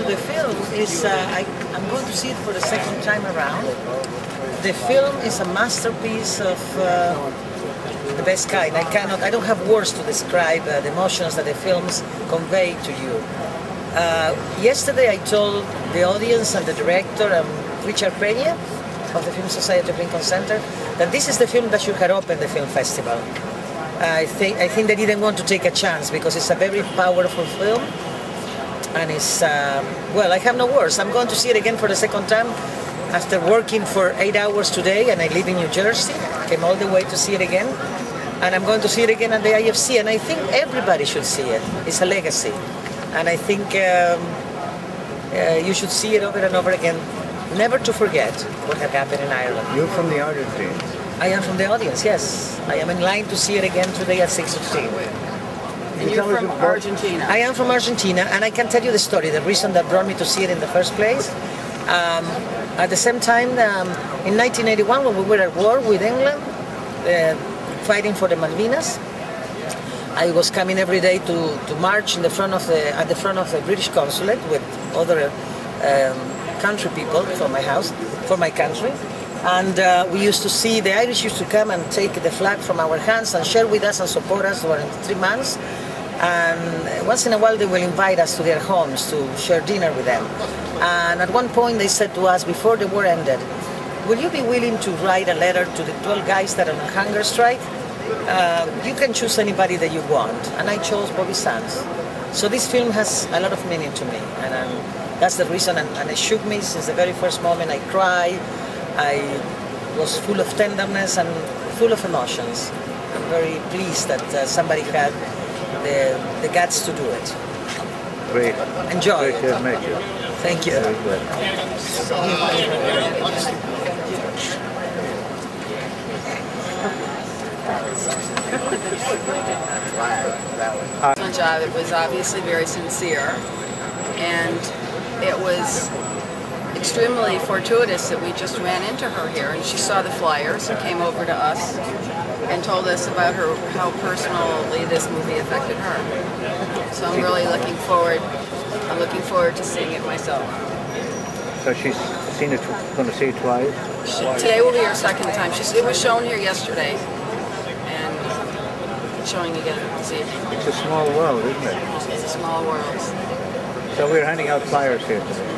to the film is I'm going to see it for the second time around. The film is a masterpiece of the best kind. I don't have words to describe the emotions that the films convey to you. Yesterday I told the audience and the director, Richard Peña of the Film Society of Lincoln Center, that this is the film that should have opened the film festival. I think they didn't want to take a chance because it's a very powerful film, and it's well, I have no words. I'm going to see it again for the second time after working for 8 hours today, and I live in New Jersey. Came all the way to see it again, and I'm going to see it again at the IFC, and I think everybody should see it. It's a legacy, and I think you should see it over and over again, never to forget what had happened in Ireland. You're from the Argentine? I am from the audience, yes. I am in line to see it again today at 6:15. And you're from Argentina? I am from Argentina, and I can tell you the story, the reason that brought me to see it in the first place. At the same time, in 1981, when we were at war with England, fighting for the Malvinas, I was coming every day to march in the front of at the front of the British consulate with other country people from my house, for my country. And we used to see, the Irish used to come and take the flag from our hands and share with us and support us during 3 months. And once in a while they will invite us to their homes to share dinner with them. And at one point they said to us, before the war ended, will you be willing to write a letter to the 12 guys that are on hunger strike? You can choose anybody that you want. And I chose Bobby Sands. So this film has a lot of meaning to me. And that's the reason, and it shook me since the very first moment. I cried. I was full of tenderness and full of emotions. I'm very pleased that somebody had the guts to do it. Great. Enjoy. Great to meet you. Thank you. Very good. Job. It was obviously very sincere, and it was extremely fortuitous that we just ran into her here, and she saw the flyers and came over to us and told us about how personally this movie affected her. So I'm really looking forward to seeing it myself. So she's seen it, going to see it twice? Today will be her second time. It was shown here yesterday, and showing again this evening. It's a small world, isn't it? It's a small world. So we're handing out flyers here today.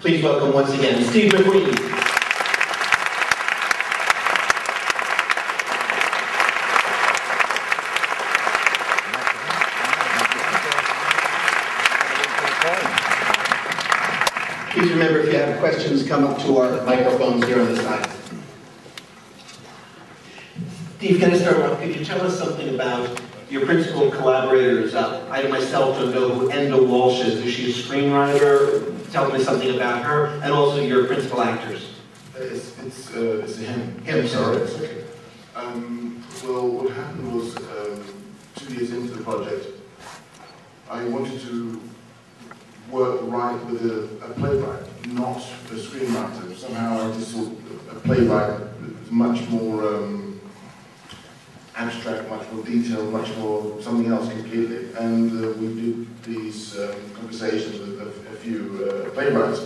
Please welcome once again Steve McQueen. Please remember, if you have questions, come up to our microphones here on the side. Steve, can I start off? Could you tell us something about your principal collaborators? I myself don't know who Enda Walsh is. Is she a screenwriter? Tell me something about her, and also your principal actors. It's him, sorry. Okay. Well, what happened was 2 years into the project, I wanted to write with a playwright, not a screenwriter. Somehow I just thought a playwright was much more abstract, much more detailed, much more something else completely. And we did these conversations with a few playwrights.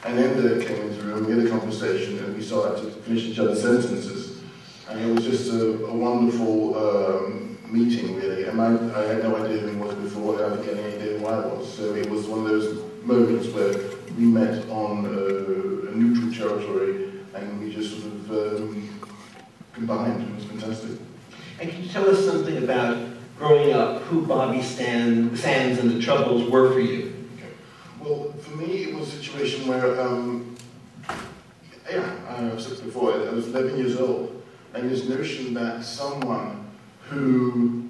And then came into the room, we had a conversation, and we started to finish each other's sentences. And it was just a wonderful meeting, really. And I had no idea who he was before, I didn't get any idea who I was. So it was one of those moments where we met on a neutral territory, and we just sort of combined. It was fantastic. And can you tell us something about growing up, who Bobby Sands and the Troubles were for you? Okay. Well, for me, it was a situation where, I've said before, I was 11 years old, and this notion that someone who,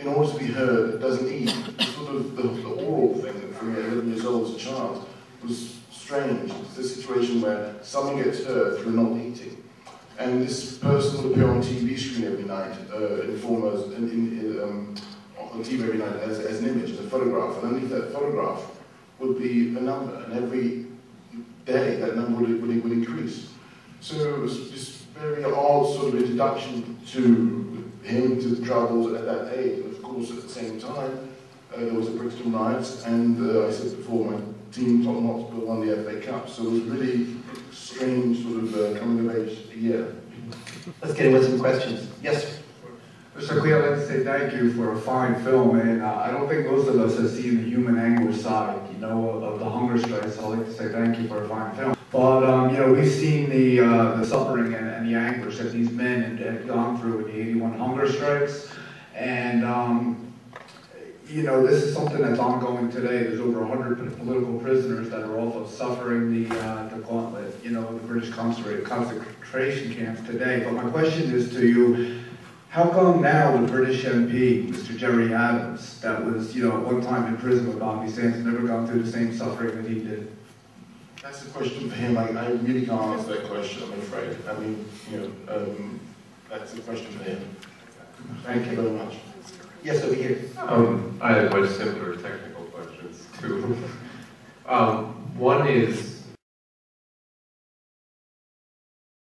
in order to be heard, doesn't eat, sort of the oral thing that for me, 11 years old as a child, was strange. It's a situation where someone gets heard through not eating. And this person would appear on TV screen every night, on TV every night as an image, as a photograph. And underneath that photograph would be a number, and every day that number would increase. So it was this very odd sort of introduction to him, to the Troubles at that age. And of course, at the same time, there was the Brixton riots, and I said before, my team, Tottenham Hotspur, won the FA Cup. So it was really strange sort of coming of age year. Let's get in with some questions. Yes? Mr. McQueen, I'd like to say thank you for a fine film, and I don't think most of us have seen the human anguish side, of the hunger strikes. So I'd like to say thank you for a fine film. But, we've seen the suffering and the anguish that these men had gone through in the 81 hunger strikes, and, this is something that's ongoing today. There's over 100 political prisoners that are also suffering the gauntlet, the British concentration camps today. But my question is to you, how come now the British MP, Mr. Gerry Adams, that was, at one time in prison with Bobby Sands, never gone through the same suffering that he did? That's a question for him. I really can't answer that question, I'm afraid. I mean, that's a question for him. Thank you very much. Yes, over here. I have much simpler technical questions, too. One is,